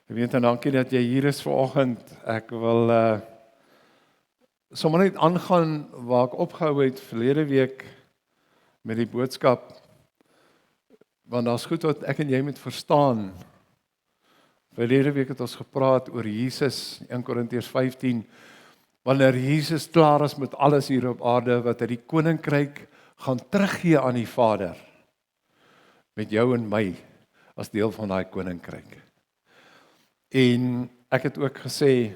Ek weet en dankie dat jy hier is vanoggend. Ek wil sommer net aangaan waar ek opgehou het verlede week met die boodskap, want daar's goed wat ek en jy moet verstaan. Verlede week het ons gepraat oor Jesus, 1 Korintiërs 15, wanneer Jesus klaar is met alles hier op aarde, wat hy die koninkryk gaan teruggee aan die Vader, met jou en my, as deel van daai koninkryk. En ek het ook gesê,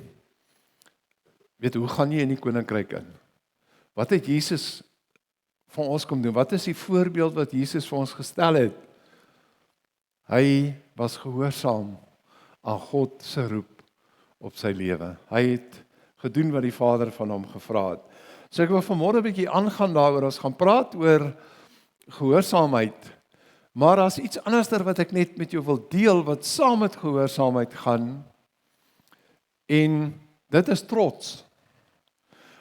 weet, hoe gaan jy in die koninkryk in? Wat het Jesus van ons kom doen? Wat is die voorbeeld wat Jesus vir ons gestel het? Hy was gehoorsaam aan God se roep op sy lewe. Hy het gedoen wat die Vader van hom gevra het. So ek wil vanmôre 'n bietjie aangaan daaroor, ons gaan praat oor gehoorsaamheid. Maar daar's iets anderster wat ek net met jou wil deel, wat saam met gehoorsaamheid gaan, en dit is trots.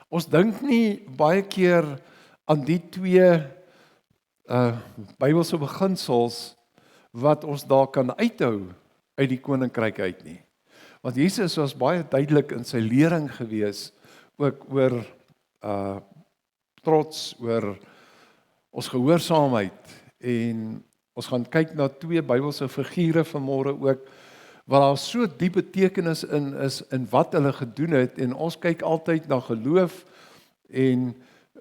Ons dink nie baie keer aan die twee Bybelse beginsels wat ons daar kan uithou uit die koninkryk uit nie. Want Jesus was baie duidelik in sy lering gewees, ook oor trots, oor ons gehoorsaamheid, en ons gaan kyk na twee Bybelse figure vanmôre ook, waar daar so diep betekenis in is, in wat hulle gedoen het, en ons kyk altyd na geloof, en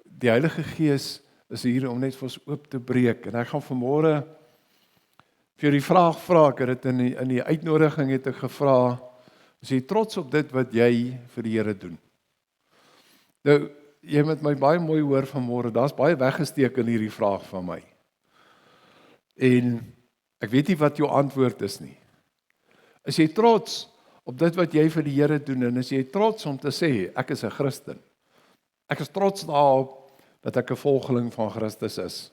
die Heilige Gees is hier om net vir ons oop te breek, en ek gaan vanmôre vir die vraag vra, ek het dit in die uitnodiging het ek gevra, is jy trots op dit wat jy vir die Here doen? Nou, jy moet my baie mooi hoor vanmôre, daar's baie weggesteek in hierdie vraag van my. En ek weet nie wat jou antwoord is nie. Is jy trots op dit wat jy vir die Here doen, en is jy trots om te sê, ek is 'n Christen? Ek is trots daarop dat ek 'n volgeling van Christus is.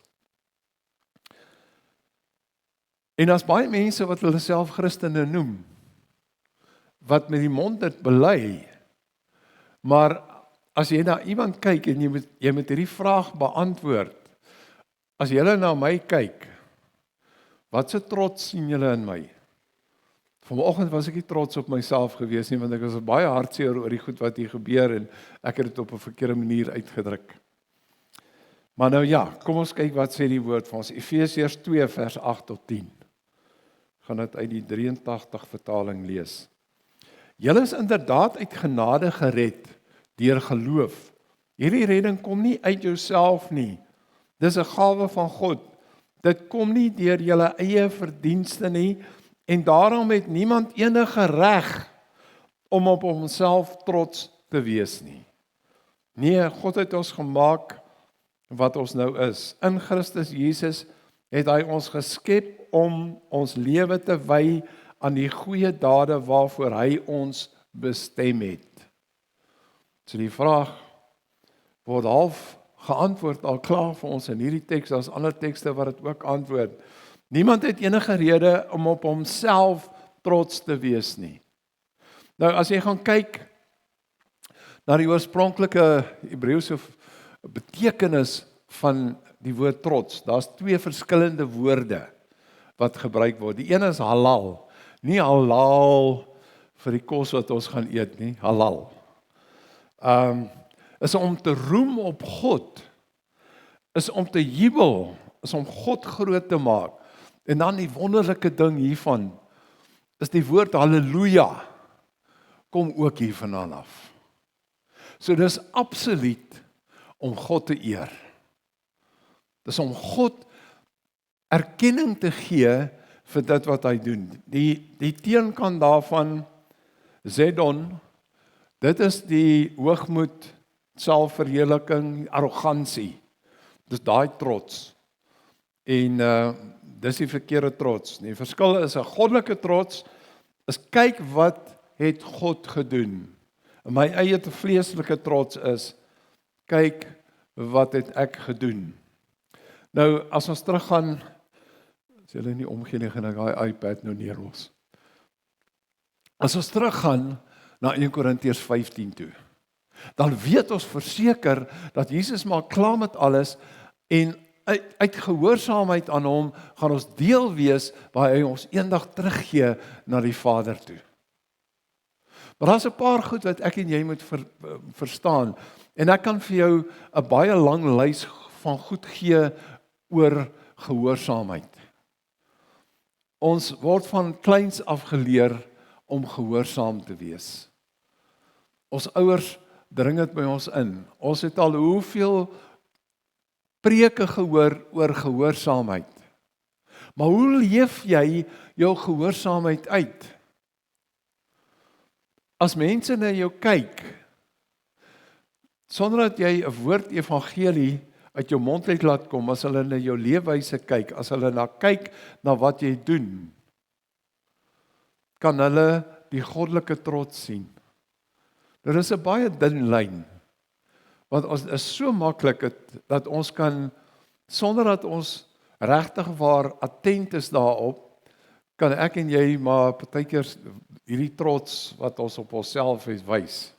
En daar's baie mense wat hulle self Christene noem, wat met die mond dit bely, maar as jy na iemand kyk en jy moet hierdie vraag beantwoord, as jy na my kyk, wat se trots sien julle in my? Vanoggend was ek nie trots op myself gewees nie, want ek was baie hartseer oor die goed wat hier gebeur, en ek het dit op 'n verkeerde manier uitgedruk. Maar nou ja, kom ons kyk wat sê die woord van ons, Efesiërs 2 vers 8 tot 10. Gaan dit uit die 83 vertaling lees. Julle is inderdaad uit genade gered deur geloof. Hierdie redding kom nie uit jouself nie. Dis 'n gawe van God. Dit kom nie deur julle eie verdienste nie, en daarom het niemand enige reg om op homself trots te wees nie. Nee, God het ons gemaak wat ons nou is. In Christus Jesus het hy ons geskep om ons lewe te wy aan die goeie dade waarvoor hy ons bestem het. So die vraag word half geantwoord al klaar vir ons in hierdie teks, daar's ander tekste wat dit ook antwoord. Niemand het enige rede om op homself trots te wees nie. Nou as jy gaan kyk na die oorspronklike Hebreëse betekenis van die woord trots, daar's twee verskillende woorde wat gebruik word. Die een is halal, nie halal vir die kos wat ons gaan eet nie, halal. Is om te roem op God, is om te jubel, is om God groot te maak. En dan die wonderlike ding hiervan, is die woord halleluja, kom ook hiervandaan af. So dis absoluut om God te eer. Dis om God erkenning te gee vir dit wat hy doen. Die teenkant daarvan, Zedon, dit is die hoogmoed, selfverheerliking, arrogansie. Dis daai trots. En dis die verkeerde trots. Die verskil is 'n goddelike trots, is kyk wat het God gedoen. En my eie vleeslike trots is, kyk wat het ek gedoen. Nou, as ons teruggaan, as julle nie omgee nie, gaan ek daai iPad nou neerlos. As ons teruggaan na 1 Korintiërs 15 toe, dan weet ons verseker dat Jesus maak klaar met alles, en uit gehoorsaamheid aan hom gaan ons deel wees waar hy ons eendag teruggee na die Vader toe. Maar daar's 'n paar goed wat ek en jy moet verstaan. En ek kan vir jou 'n baie lang lys van goed gee oor gehoorsaamheid. Ons word van kleins af geleer om gehoorsaam te wees. Ons ouers dring dit by ons in. Ons het al hoeveel preke gehoor oor gehoorsaamheid. Maar hoe leef jy jou gehoorsaamheid uit? As mense na jou kyk, sonder dat jy 'n woord evangelie uit jou mond uit laat kom, as hulle na jou leefwyse kyk, as hulle kyk na wat jy doen, kan hulle die goddelike trots sien. Dit is 'n baie dun lyn, want ons is so maklik dat ons kan, sonder dat ons regtig waar attent is daarop, kan ek en jy maar partykeer hierdie trots wat ons op onsself het wys.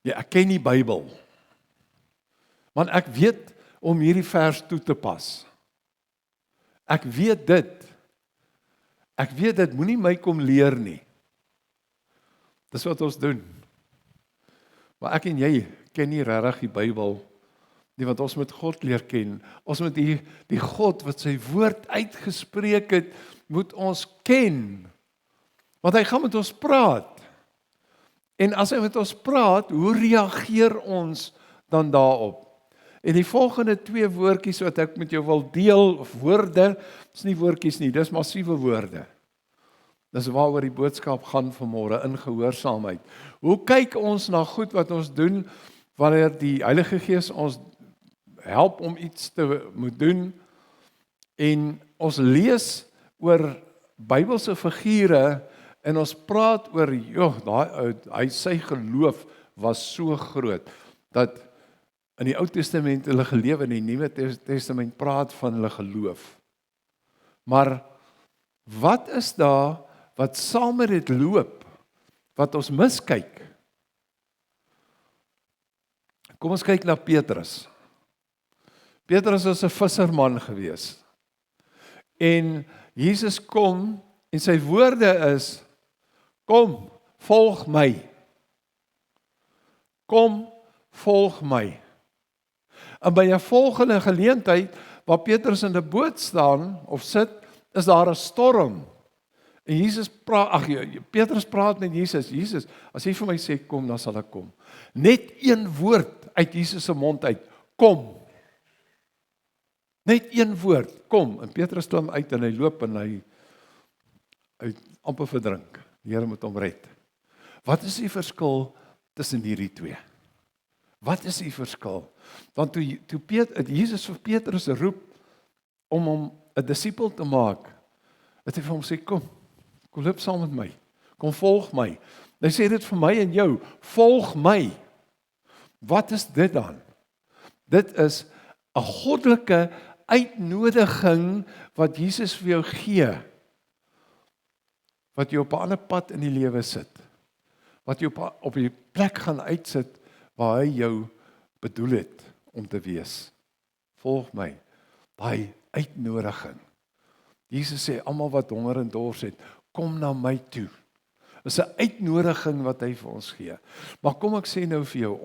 Ek ken die Bybel, want ek weet om hierdie vers toe te pas. Ek weet dit, moenie my kom leer nie. Dis wat ons doen. Maar ek en jy ken nie regtig die Bybel nie, want ons moet God leer ken. Ons moet die God wat sy woord uitgespreek het, moet ons ken. Want hy gaan met ons praat. En as hy met ons praat, hoe reageer ons dan daarop? En die volgende 2 woordjies wat ek met jou wil deel, of woorde, is nie woordjies nie, dis massiewe woorde. Dis waaroor die boodskap gaan vanmôre, in gehoorsaamheid. Hoe kyk ons na goed wat ons doen, wanneer die Heilige Gees ons help om iets te moet doen, en ons lees oor Bybelse figure, en ons praat oor, sy geloof was so groot, dat in die Ou Testament hulle geleef, in die Nuwe Testament praat van hulle geloof. Maar wat is daar wat saam met dit loop, wat ons miskyk? Kom ons kyk na Petrus. Petrus was 'n visserman gewees. En Jesus kom, en sy woorde is, kom, volg my. Kom, volg my. En by 'n volgende geleentheid, waar Petrus in 'n boot staan, of sit, is daar 'n storm. En Petrus praat met Jesus, Jesus, as jy vir my sê, kom, dan sal ek kom. Net een woord uit Jesus se mond uit, kom. Net een woord, kom. En Petrus klim uit en hy loop en hy amper verdrink. Die Here moet hom red. Wat is die verskil tussen hierdie twee? Wat is die verskil? Want toe Jesus vir Petrus roep om hom 'n disipel te maak, het hy vir hom sê, kom loop saam met my, kom volg my. Hy sê dit vir my en jou, volg my. Wat is dit dan? Dit is 'n goddelike uitnodiging wat Jesus vir jou gee, wat jy op 'n ander pad in die lewe sit, wat jy op die plek gaan uitsit, waar hy jou bedoel het om te wees. Volg my, daai uitnodiging. Jesus sê, almal wat honger en dors het, kom na my toe. Dis 'n uitnodiging wat hy vir ons gee. Maar kom ek sê nou vir jou,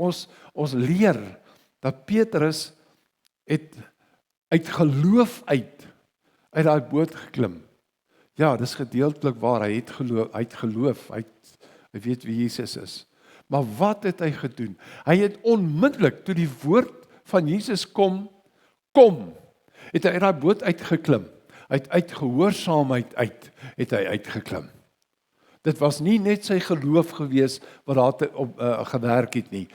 ons leer dat Petrus het uit geloof uit daai boot geklim. Ja, dis gedeeltelik waar, hy het geloof, hy weet wie Jesus is. Maar wat het hy gedoen? Hy het onmiddellik, toe die woord van Jesus kom, het hy daai boot uitgeklim. Uit gehoorsaamheid het hy uitgeklim. Dit was nie net sy geloof gewees wat daar op gewerk het nie.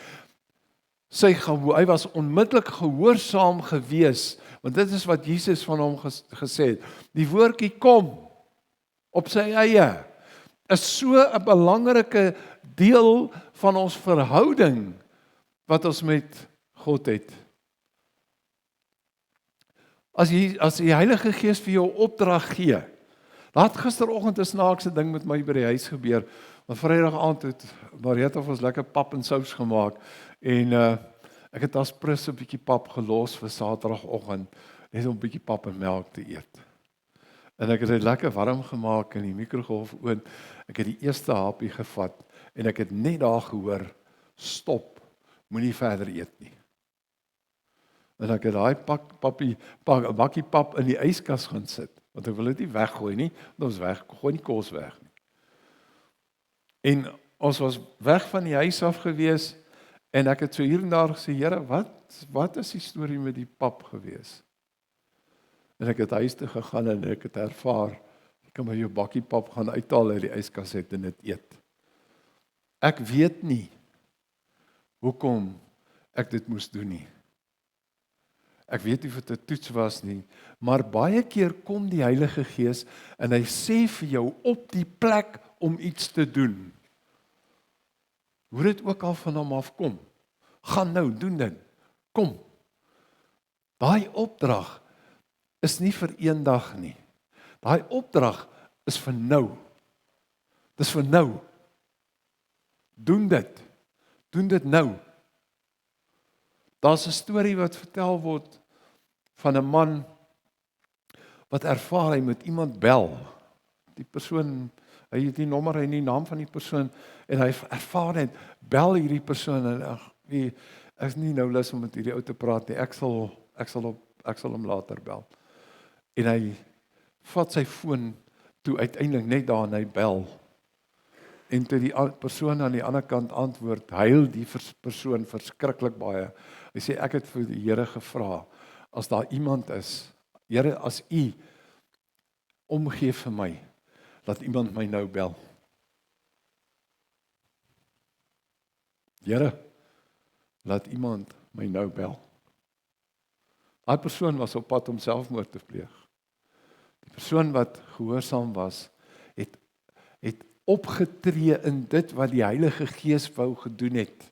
Hy was onmiddellik gehoorsaam gewees, want dit is wat Jesus van hom gesê het. Die woordjie kom op sy eie is so 'n belangrike deel van ons verhouding wat ons met God het. As die Heilige Gees vir jou opdrag gee. Laat gisteroggend 'n snaakse ding met my by die huis gebeur. Want Vrydag aand het Marietta vir ons lekker pap en sous gemaak en ek het as prins 'n bietjie pap gelos vir Saterdagoggend, net om 'n bietjie pap en melk te eet. En ek het dit lekker warm gemaak in die mikrogolfoond. Ek het die eerste hapie gevat en ek het net daar gehoor, stop, moenie verder eet nie. En ek het daai bakkie pap in die yskas gaan sit, want ek wil dit nie weggooi nie, want ons gooi nie kos weg nie. En ons was weg van die huis af gewees, en ek het so hier en daar gesê, Here, wat is die storie met die pap gewees? En ek het huis toe gegaan en ek het ervaar, ek kan maar jou bakkie pap gaan uithaal uit die yskas uit en dit eet. Ek weet nie hoekom ek dit moes doen nie. Ek weet nie of dit 'n toets was nie, maar baie keer kom die Heilige Gees en hy sê vir jou op die plek om iets te doen. Hoe dit ook al van hom afkom. Gaan nou, doen dit. Kom. Daai opdrag is nie vir eendag nie. Daai opdrag is vir nou. Dis vir nou. Doen dit. Doen dit nou. Daar's 'n storie wat vertel word van 'n man wat ervaar hy moet iemand bel. Die persoon, hy het die nommer en die naam van die persoon en hy ervaar net, bel hierdie persoon en ek is nie nou lus om met hierdie ou te praat nie. Ek sal hom later bel. En hy vat sy foon toe uiteindelik net daar en hy bel. En toe die persoon aan die ander kant antwoord, huil die persoon verskriklik baie. Hy sê, ek het vir die Here gevra, as daar iemand is, Here, as U omgee vir my, laat iemand my nou bel. Here, laat iemand my nou bel. Daai persoon was op pad om selfmoord te pleeg. Die persoon wat gehoorsaam was, het opgetree in dit wat die Heilige Gees wou gedoen het.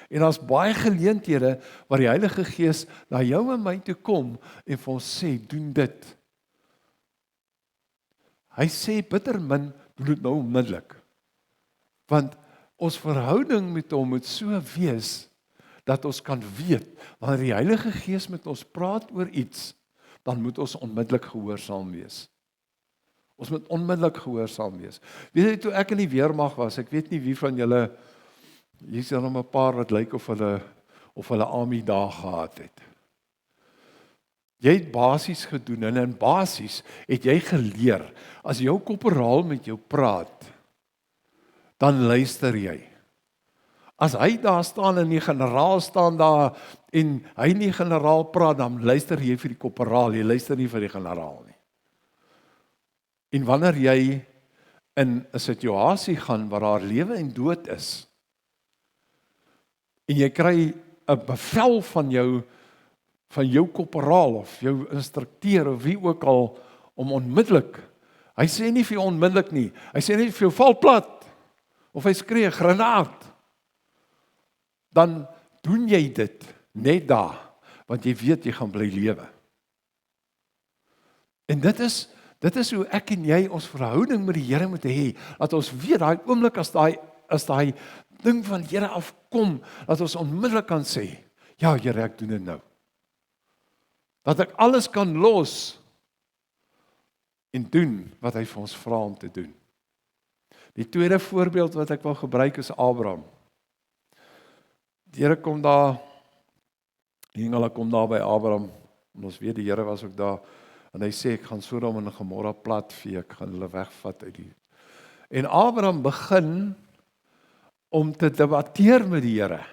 En daar's baie geleenthede waar die Heilige Gees na jou en my toe kom en vir ons sê, doen dit. Hy sê bitter min, doen dit nou onmiddellik. Want ons verhouding met hom moet so wees, dat ons kan weet, wanneer die Heilige Gees met ons praat oor iets, dan moet ons onmiddellik gehoorsaam wees. Ons moet onmiddellik gehoorsaam wees. Weet jy, toe ek in die weermag was, ek weet nie wie van julle, hier is nog 'n paar wat lyk of hulle army dae gehad het. Jy het basies gedoen en in basies het jy geleer, as jou korporaal met jou praat, dan luister jy. As hy daar staan en die generaal staan daar en hy nie generaal praat, dan luister jy vir die korporaal, jy luister nie vir die generaal nie. En wanneer jy in 'n situasie gaan waar daar lewe en dood is, en jy kry 'n bevel van jou korporaal of jou instrukteur of wie ook al om onmiddellik, hy sê nie vir jou onmiddellik nie, hy sê nie vir jou val plat of hy skree granaat, dan doen jy dit net daar, want jy weet jy gaan bly lewe. En dit is hoe ek en jy ons verhouding met die Here moet hê, dat ons weet daai oomblik as daai ding van die Here afkom, dat ons onmiddellik kan sê, ja Here, ek doen dit nou. Dat ek alles kan los en doen wat hy vir ons vra om te doen. Die tweede voorbeeld wat ek wil gebruik is Abraham. Die Here kom daar, die engele kom daar by Abraham, en ons weet die Here was ook daar, en hy sê, ek gaan Sodom en Gomorra platvee, ek gaan hulle wegvat uit die. En Abraham begin om te debatteer met die Here.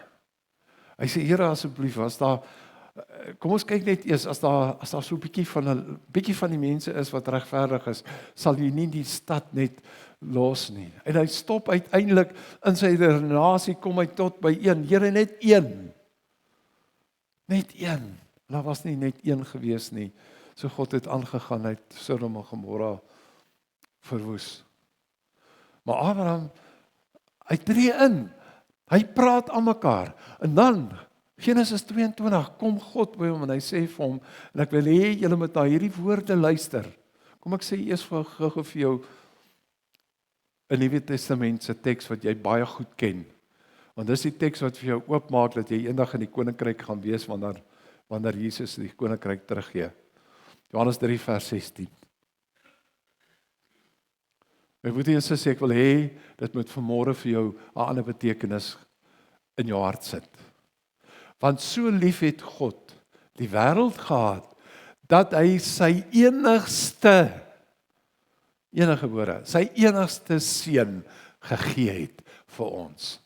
Hy sê, Here, asseblief, as daar, kom ons kyk net eers, as daar so 'n bietjie van die mense is wat regverdig is, sal jy nie die stad net los nie. En hy stop uiteindelik in sy redenasie, kom hy tot by een, Here, net een. Net een. Daar was nie net een gewees nie. So God het aangegaan, hy het Sodom en Gomorra verwoes. Maar Abraham, hy tree in, hy praat aan mekaar, en dan, Genesis 22, kom God by hom en hy sê vir hom, en ek wil hê julle moet na hierdie woorde luister. Kom ek sê eers vir jou 'n Nuwe Testamentse teks wat jy baie goed ken. Want dis die teks wat vir jou oopmaak dat jy eendag in die koninkryk gaan wees wanneer Jesus die koninkryk teruggee. Johannes 3 vers 16. My broer en suster, ek wil hê, dit moet vanmôre vir jou 'n ander betekenis in jou hart sit. Want so lief het God die wêreld gehad, dat hy sy enigste seun gegee het vir ons.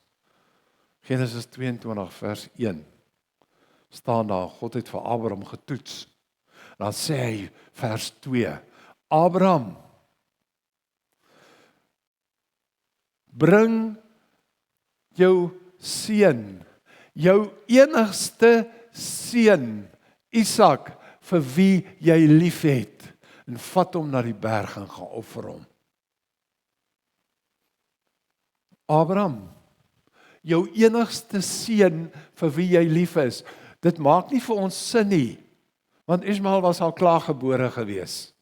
Genesis 22 vers 1 staan daar, God het vir Abraham getoets. Dan sê hy vers 2, Abraham, bring jou seun, jou enigste seun, Isak, vir wie jy lief het, en vat hom na die berg en gaan offer hom. Abraham, jou enigste seun vir wie jy lief is, dit maak nie vir ons sin nie, want Ismael was al klaar gebore gewees.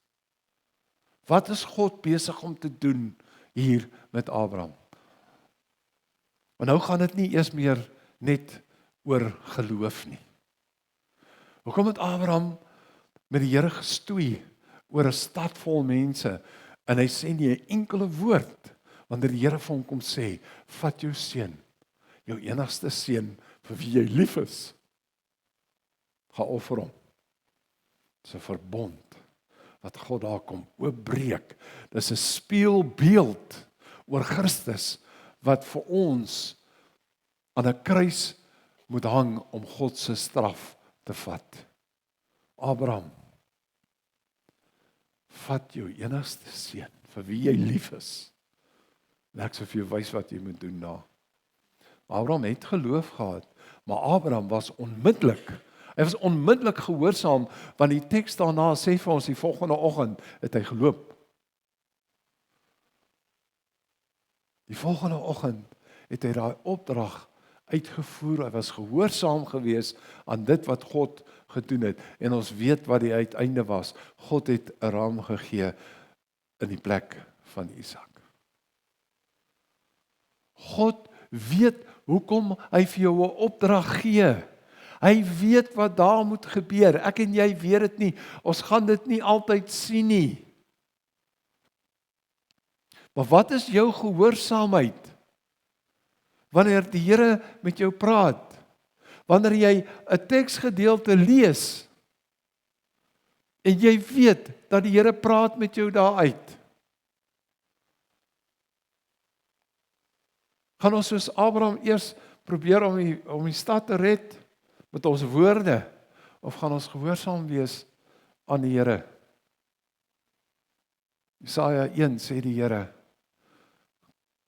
Wat is God besig om te doen hier met Abraham? Want nou gaan dit nie eers meer net oor geloof nie. Hoekom het Abraham met die Here gestoei oor 'n stad vol mense, en hy sê nie 'n enkele woord, wanneer die Here vir hom kom sê, vat jou seun, jou enigste seun, vir wie jy lief is, gaan offer hom. Dis 'n verbond, wat God daar kom oopbreek. Dis 'n spieelbeeld oor Christus, wat vir ons aan 'n kruis moet hang om God se straf te vat. Abraham, vat jou enigste seun, vir wie jy lief is. En ek sal vir jou wys wat jy moet doen daar. Abraham het geloof gehad, maar Abraham was onmiddellik, hy was onmiddellik gehoorsaam, want die teks daarna sê vir ons, die volgende oggend het hy geloop. Die volgende oggend het hy daai opdrag uitgevoer, hy was gehoorsaam gewees aan dit wat God gedoen het, en ons weet wat die uiteinde was. God het 'n ram gegee in die plek van Isak. God weet hoekom hy vir jou 'n opdrag gee. Hy weet wat daar moet gebeur. Ek en jy weet dit nie. Ons gaan dit nie altyd sien nie. Maar wat is jou gehoorsaamheid? Wanneer die Here met jou praat, wanneer jy 'n teksgedeelte lees, en jy weet dat die Here praat met jou daaruit, gaan ons soos Abraham eers probeer om die stad te red met ons woorde, of gaan ons gehoorsaam wees aan die Here? Jesaja 1 sê die Here,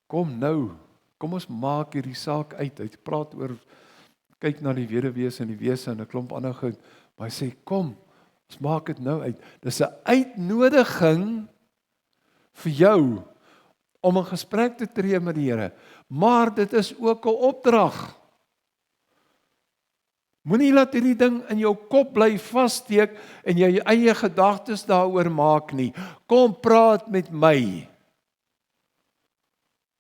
kom nou, kom ons maak hierdie saak uit. Hy praat oor, kyk na die weduwees en die wese en 'n klomp ander goed, maar hy sê, kom, ons maak dit nou uit. Dis 'n uitnodiging vir jou, om in gesprek te tree met die Here, maar dit is ook 'n opdrag. Moenie laat hierdie ding in jou kop bly vassteek, en jy eie gedagtes daaroor maak nie. Kom praat met my.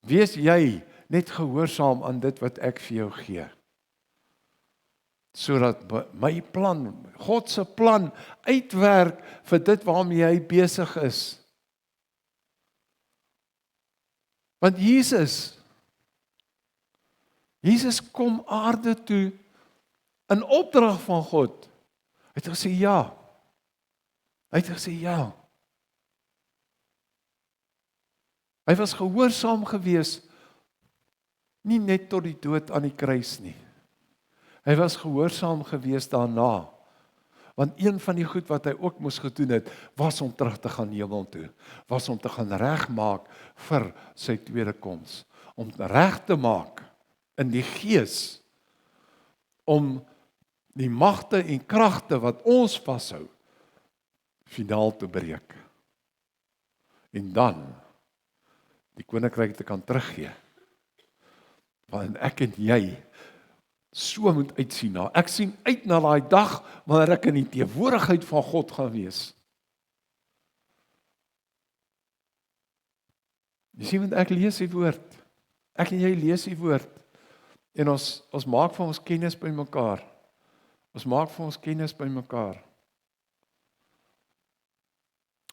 Wees jy net gehoorsaam aan dit wat ek vir jou gee, sodat my plan, God se plan, uitwerk vir dit waarmee hy besig is. Want Jesus kom aarde toe in opdrag van God. Hy het gesê ja. Hy was gehoorsaam gewees, nie net tot die dood aan die kruis nie. Hy was gehoorsaam gewees daarna. Want een van die goed wat hy ook moes gedoen het, was om terug te gaan hemel toe. Was om te gaan regmaak vir sy tweede koms. Om reg te maak in die gees, om die magte en kragte wat ons vashou, finaal te breek. En dan die koninkryk te kan teruggee. Want ek en jy so moet uitsien na. Ek sien uit na daai dag wanneer ek in die teenwoordigheid van God gaan wees. Jy sien, want ek lees die woord. Ek en jy lees die woord. En ons maak van ons kennis by mekaar.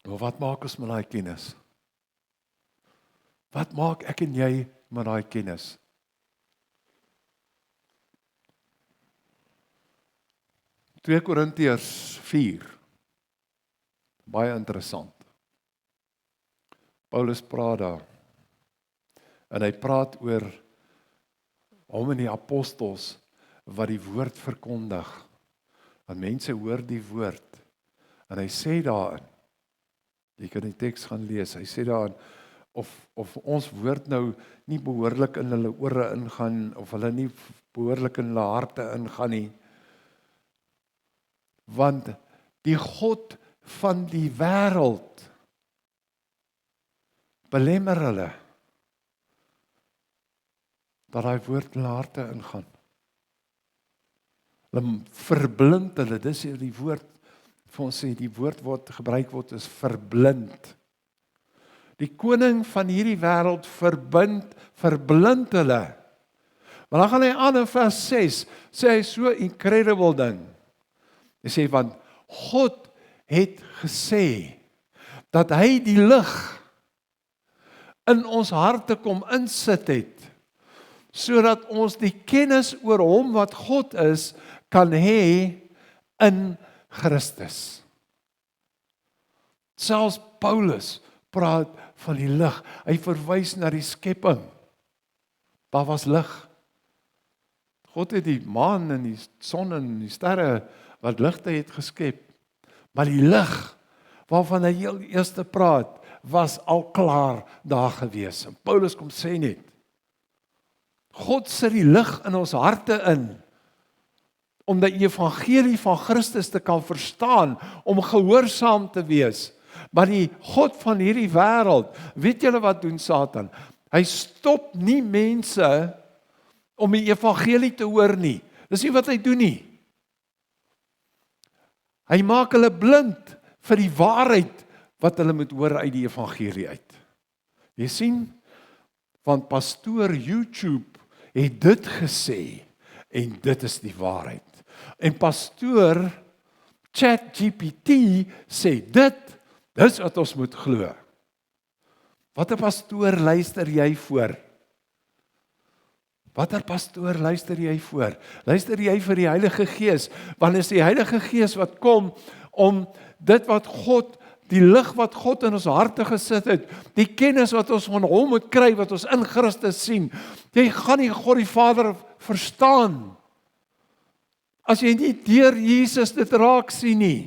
Maar wat maak ons met daai kennis? Wat maak ek en jy met daai kennis? 2 Korintiërs 4, baie interessant. Paulus praat daar, en hy praat oor hom en die apostels, wat die woord verkondig, want mense hoor die woord, en hy sê daarin, jy kan die teks gaan lees, hy sê daarin, of ons woord nou nie behoorlik in hulle ore ingaan, of hulle nie behoorlik in hulle harte ingaan nie, want die God van die wêreld belemmer hulle dat daai woord in hulle harte ingaan. Hulle verblind hulle, dis hier die woord vir ons sê, die woord wat gebruik word is verblind. Die koning van hierdie wêreld verblind hulle. Maar dan gaan hy aan in vers 6, sê hy so incredible ding. Hy sê, want God het gesê, dat hy die lig in ons harte kom insit het, sodat ons die kennis oor hom wat God is, kan hê in Christus. Selfs Paulus praat van die lig. Hy verwys na die skepping. Daar was lig. God het die maan en die son en die sterre wat ligte het geskep. Maar die lig waarvan hy heel eerste praat, was al klaar daar gewees. En Paulus kom sê net, God sit die lig in ons harte in, om die evangelie van Christus te kan verstaan, om gehoorsaam te wees. Maar die God van hierdie wêreld, weet julle wat doen Satan? Hy stop nie mense om die evangelie te hoor nie. Dis nie wat hy doen nie. Hy maak hulle blind vir die waarheid wat hulle moet hoor uit die evangelie uit. Jy sien, want pastoor YouTube het dit gesê, en dit is die waarheid. En pastoor ChatGPT sê dis wat ons moet glo. Watter pastoor luister jy voor? Watter pastoor luister jy voor? Luister jy vir die Heilige Gees? Want is die Heilige Gees wat kom om dit wat God, die lig wat God in ons harte gesit het, die kennis wat ons van hom moet kry, wat ons in Christus sien. Jy gaan nie God die Vader verstaan as jy nie deur Jesus dit raak sien nie.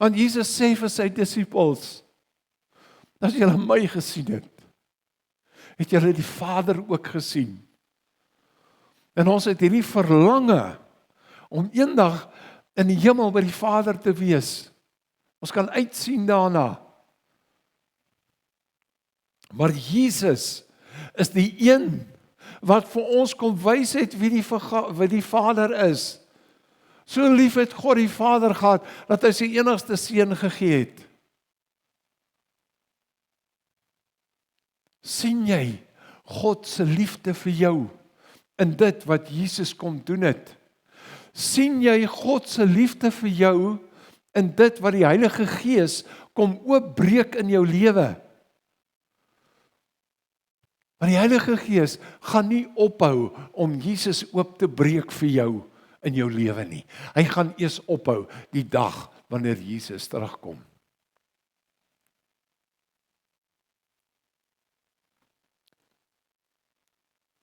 Want Jesus sê vir sy disippels, as julle my gesien het, het julle die Vader ook gesien. En ons het hierdie verlange om eendag in die hemel by die Vader te wees. Ons kan uitsien daarna. Maar Jesus is die een wat vir ons kom wys het wie die Vader is. So lief het God die Vader gehad, dat hy sy enigste seun gegee het. Sien jy God se liefde vir jou in dit wat Jesus kom doen het? Sien jy God se liefde vir jou in dit wat die Heilige Gees kom oopbreek in jou lewe? Want die Heilige Gees gaan nie ophou om Jesus oop te breek vir jou in jou lewe nie. Hy gaan eers ophou die dag wanneer Jesus terugkom.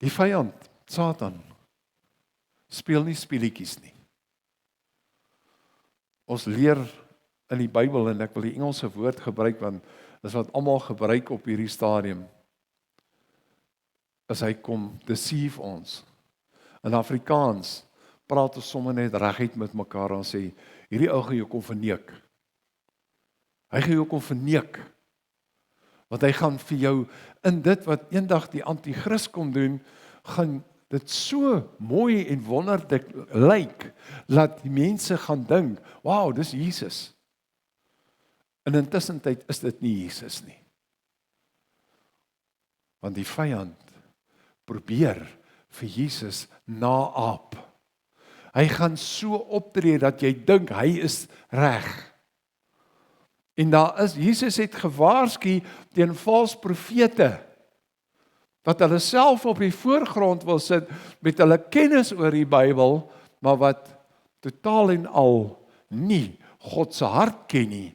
Die vyand, Satan, speel nie speletjies nie. Ons leer in die Bybel, en ek wil die Engelse woord gebruik, want dis wat almal gebruik op hierdie stadium, as hy kom deceive ons. In Afrikaans praat ons sommer net reguit met mekaar en sê, hierdie ou gaan jou kom verneek. Hy gaan jou kom verneek. Want hy gaan vir jou, in dit wat eendag die anti-kris kom doen, gaan dit so mooi en wonderlik lyk, dat die mense gaan dink, wow, dis Jesus. En intussen tyd is dit nie Jesus nie. Want die vyand probeer vir Jesus naap. Hy gaan so optree dat jy dink hy is reg. En Jesus het gewaarsku teen valse profete. wat hulle self op die voorgrond wil sit met hulle kennis oor die Bybel, maar wat totaal en al nie God se hart ken nie.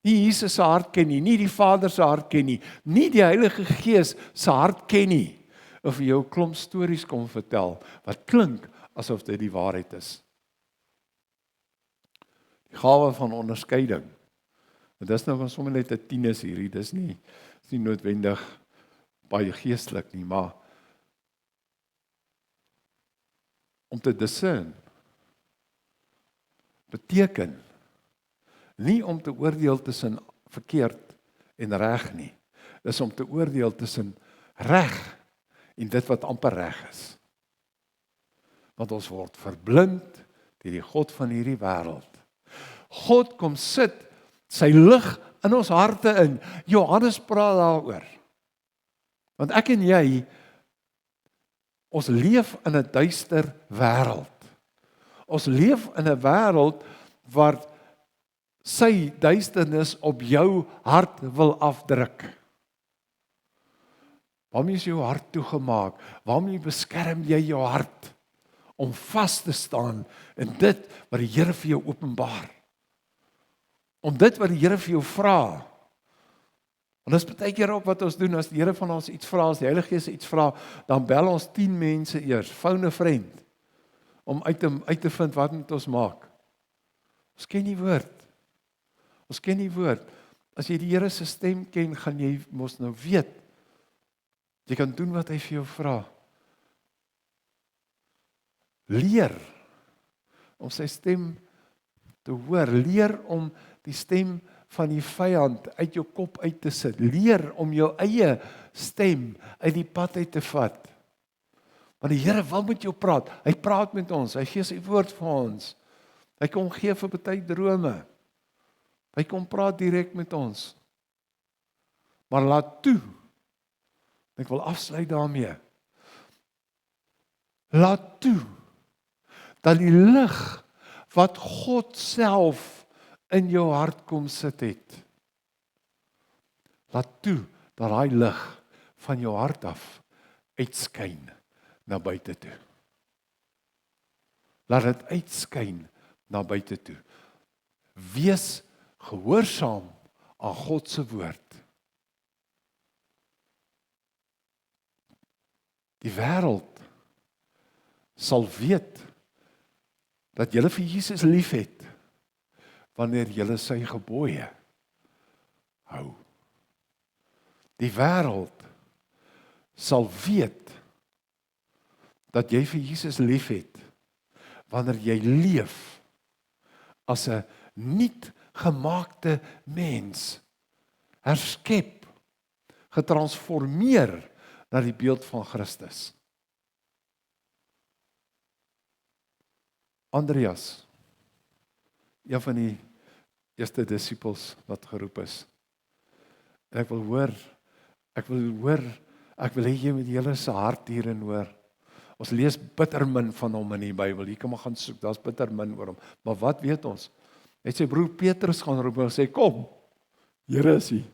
Nie Jesus se hart ken nie, nie die Vader se hart ken nie, nie die Heilige Gees se hart ken nie. Of jy jou klomp stories kom vertel wat klink asof dit die waarheid is. Die gawe van onderskeiding. En dis nou van sommer net 'n tieners hierdie, dis nie noodwendig baie geestelik nie, maar om te discern beteken nie om te oordeel tussen verkeerd en reg nie. Dis om te oordeel tussen reg en dit wat amper reg is. Want ons word verblind deur die god van hierdie wêreld. God kom sit sy lig in ons harte in. Johannes praat daaroor. Want ek en jy, ons leef in 'n duister wêreld. Ons leef in 'n wêreld waar sy duisternis op jou hart wil afdruk. Waarom is jou hart toegemaak? Waarom beskerm jy jou hart om vas te staan in dit wat die Here vir jou openbaar? Om dit wat die Here vir jou vra. En dis baie keer ook wat ons doen, as die Here van ons iets vra, as die Heilige Gees iets vra, dan bel ons 10 mense eers, phone 'n vriend, om uit te vind wat moet ons maak. Ons ken die woord. Ons ken die woord. As jy die Here se stem ken, gaan jy mos nou weet. Jy kan doen wat hy vir jou vra. Leer om sy stem te hoor. Leer om die stem van die vyand uit jou kop uit te sit. Leer om jou eie stem uit die pad uit te vat. Want die Here wil met jou praat. Hy praat met ons. Hy gee sy woord vir ons. Hy kom gee vir baie drome. Hy kom praat direk met ons. Maar laat toe. Ek wil afsluit daarmee. Laat toe dat die lig wat God self in jou hart kom sit het. Laat toe dat daai lig van jou hart af uitskyn na buite toe. Laat dit uitskyn na buite toe. Wees gehoorsaam aan God se woord. Die wêreld sal weet dat julle vir Jesus liefhet wanneer julle sy gebooie hou. Die wêreld sal weet dat jy vir Jesus liefhet wanneer jy leef as 'n nuut gemaakte mens, herskep, getransformeer na die beeld van Christus. Andreas, een van die eerste disippels wat geroep is. En ek wil hê jy met julle se hart hierin hoor. Ons lees bitter min van hom in die Bybel. Jy kan maar gaan soek, daar's bitter min oor hom. Maar wat weet ons? Hy het sy broer Petrus gaan roep en sê, kom, Here is hier.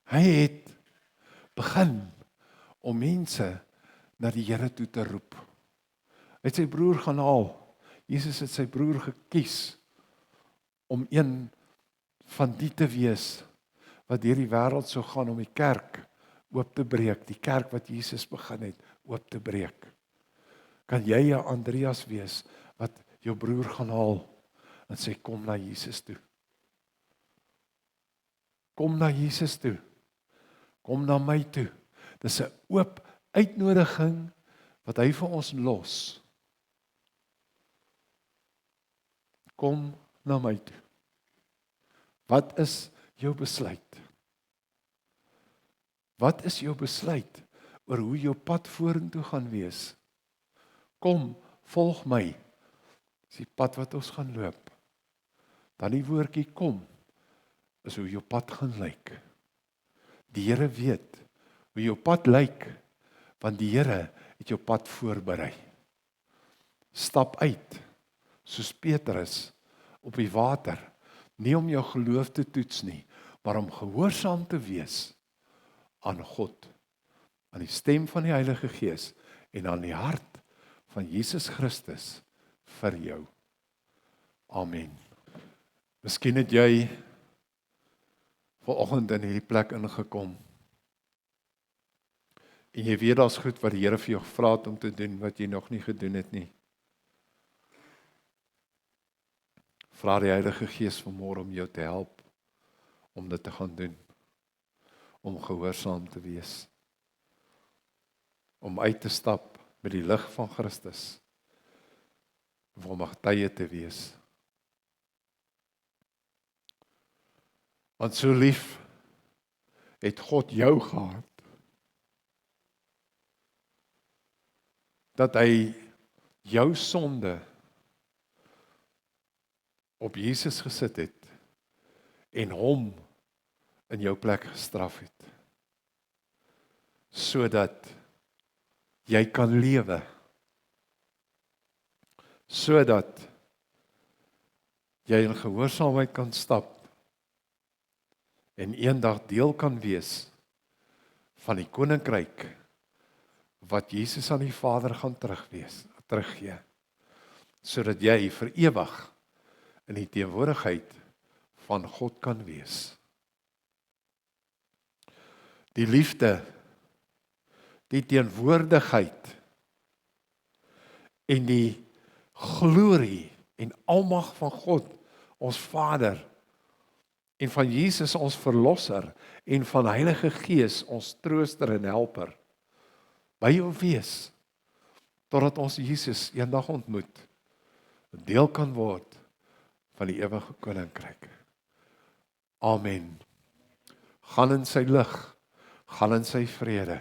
Hy het begin om mense na die Here toe te roep. Hy het sy broer gaan haal. Jesus het sy broer gekies om een van die te wees wat deur die wêreld sou gaan om die kerk oop te breek, die kerk wat Jesus begin het, oop te breek. Kan jy 'n Andreas wees wat jou broer gaan haal en sê kom na Jesus toe. Kom na Jesus toe. Kom na my toe. Dis 'n oop uitnodiging wat hy vir ons los. Kom na my toe. Wat is jou besluit? Wat is jou besluit oor hoe jou pad vorentoe gaan wees? Kom, volg my. Dis die pad wat ons gaan loop. Dan die woordjie kom is hoe jou pad gaan lyk. Die Here weet hoe jou pad lyk, want die Here het jou pad voorberei. Stap uit, soos Petrus op die water, nie om jou geloof te toets nie, maar om gehoorsaam te wees aan God, aan die stem van die Heilige Gees en aan die hart van Jesus Christus vir jou. Amen. Miskien het jy vanoggend in hierdie plek ingekom en jy weet daar's goed wat die Here vir jou gevra het om te doen wat jy nog nie gedoen het nie. Vra die Heilige Gees vanmôre om jou te help om dit te gaan doen, om gehoorsaam te wees, om uit te stap met die lig van Christus, om getuie te wees. Want so lief het God jou gehad, dat hy jou sonde op Jesus gesit het en hom in jou plek gestraf het, sodat jy kan lewe, sodat jy in gehoorsaamheid kan stap en eendag deel kan wees van die koninkryk wat Jesus aan die Vader gaan teruggee, sodat jy vir ewig in die teenwoordigheid van God kan wees. Die liefde, die teenwoordigheid en die glorie en almag van God, ons Vader, en van Jesus ons Verlosser, en van Heilige Gees ons Trooster en Helper, by jou wees, totdat ons Jesus eendag ontmoet, 'n deel kan word van die ewige koninkryk. Amen. Gaan in sy lig, gaan in sy vrede.